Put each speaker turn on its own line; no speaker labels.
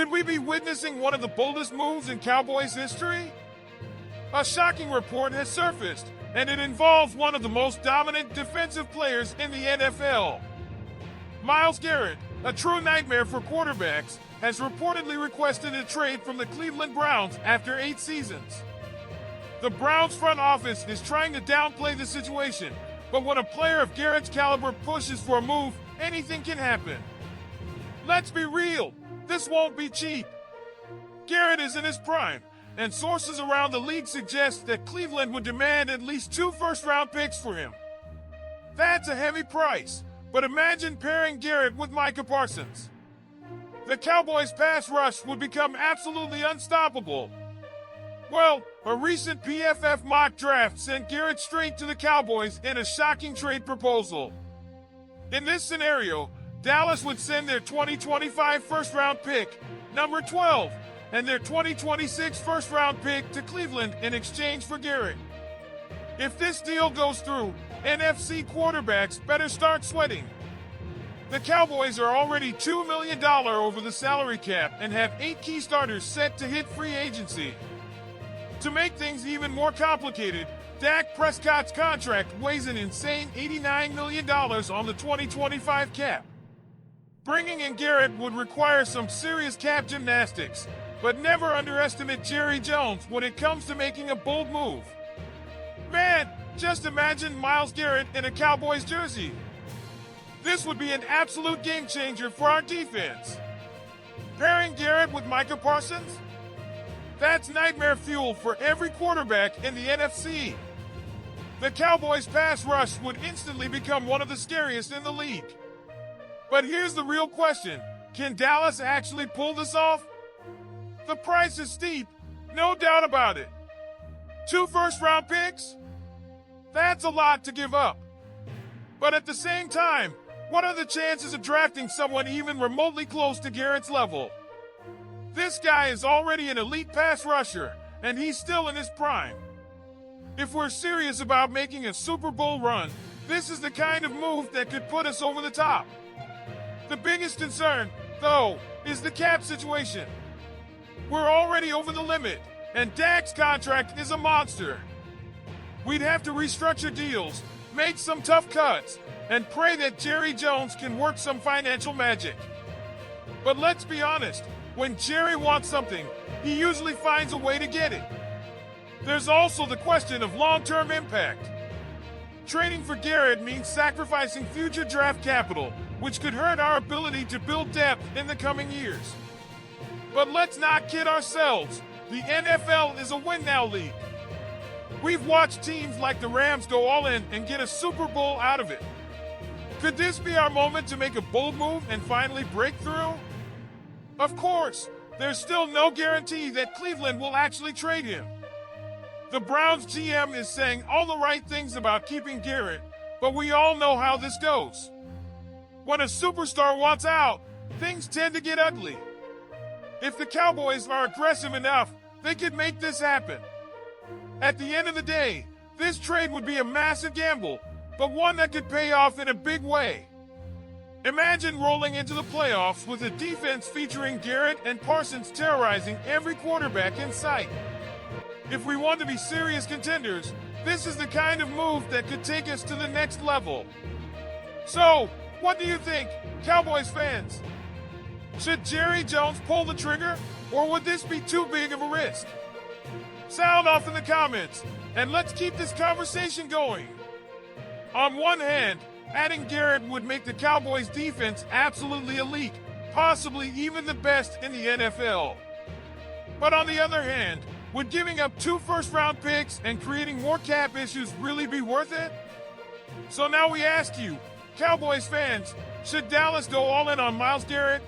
Could we be witnessing one of the boldest moves in Cowboys history? A shocking report has surfaced, and it involves one of the most dominant defensive players in the NFL. Myles Garrett, a true nightmare for quarterbacks, has reportedly requested a trade from the Cleveland Browns after 8 seasons. The Browns front office is trying to downplay the situation, but when a player of Garrett's caliber pushes for a move, anything can happen. Let's be real, this won't be cheap. Garrett is in his prime, and sources around the league suggest that Cleveland would demand at least 2 first-round picks for him. That's a heavy price, but imagine pairing Garrett with Micah Parsons. The Cowboys' pass rush would become absolutely unstoppable. Well, a recent PFF mock draft sent Garrett straight to the Cowboys in a shocking trade proposal. In this scenario, Dallas would send their 2025 first-round pick, number 12, and their 2026 first-round pick to Cleveland in exchange for Garrett. If this deal goes through, NFC quarterbacks better start sweating. The Cowboys are already $2 million over the salary cap and have 8 key starters set to hit free agency. To make things even more complicated, Dak Prescott's contract weighs an insane $89 million on the 2025 cap. Bringing in Garrett would require some serious cap gymnastics, but never underestimate Jerry Jones when it comes to making a bold move. Man, just imagine Myles Garrett in a Cowboys jersey. This would be an absolute game changer for our defense. Pairing Garrett with Micah Parsons? That's nightmare fuel for every quarterback in the NFC. The Cowboys' pass rush would instantly become one of the scariest in the league. But here's the real question. Can Dallas actually pull this off? The price is steep, no doubt about it. 2 first-round picks? That's a lot to give up. But at the same time, what are the chances of drafting someone even remotely close to Garrett's level? This guy is already an elite pass rusher, and he's still in his prime. If we're serious about making a Super Bowl run, this is the kind of move that could put us over the top. The biggest concern, though, is the cap situation. We're already over the limit, and Dak's contract is a monster. We'd have to restructure deals, make some tough cuts, and pray that Jerry Jones can work some financial magic. But let's be honest, when Jerry wants something, he usually finds a way to get it. There's also the question of long-term impact. Trading for Garrett means sacrificing future draft capital, which could hurt our ability to build depth in the coming years. But let's not kid ourselves. The NFL is a win-now league. We've watched teams like the Rams go all in and get a Super Bowl out of it. Could this be our moment to make a bold move and finally break through? Of course, there's still no guarantee that Cleveland will actually trade him. The Browns GM is saying all the right things about keeping Garrett, but we all know how this goes. When a superstar wants out, things tend to get ugly. If the Cowboys are aggressive enough, they could make this happen. At the end of the day, this trade would be a massive gamble, but one that could pay off in a big way. Imagine rolling into the playoffs with a defense featuring Garrett and Parsons terrorizing every quarterback in sight. If we want to be serious contenders, this is the kind of move that could take us to the next level. So, what do you think, Cowboys fans? Should Jerry Jones pull the trigger, or would this be too big of a risk? Sound off in the comments, and let's keep this conversation going. On one hand, adding Garrett would make the Cowboys' defense absolutely elite, possibly even the best in the NFL. But on the other hand, would giving up 2 first-round picks and creating more cap issues really be worth it? So now we ask you, Cowboys fans, should Dallas go all in on Myles Garrett,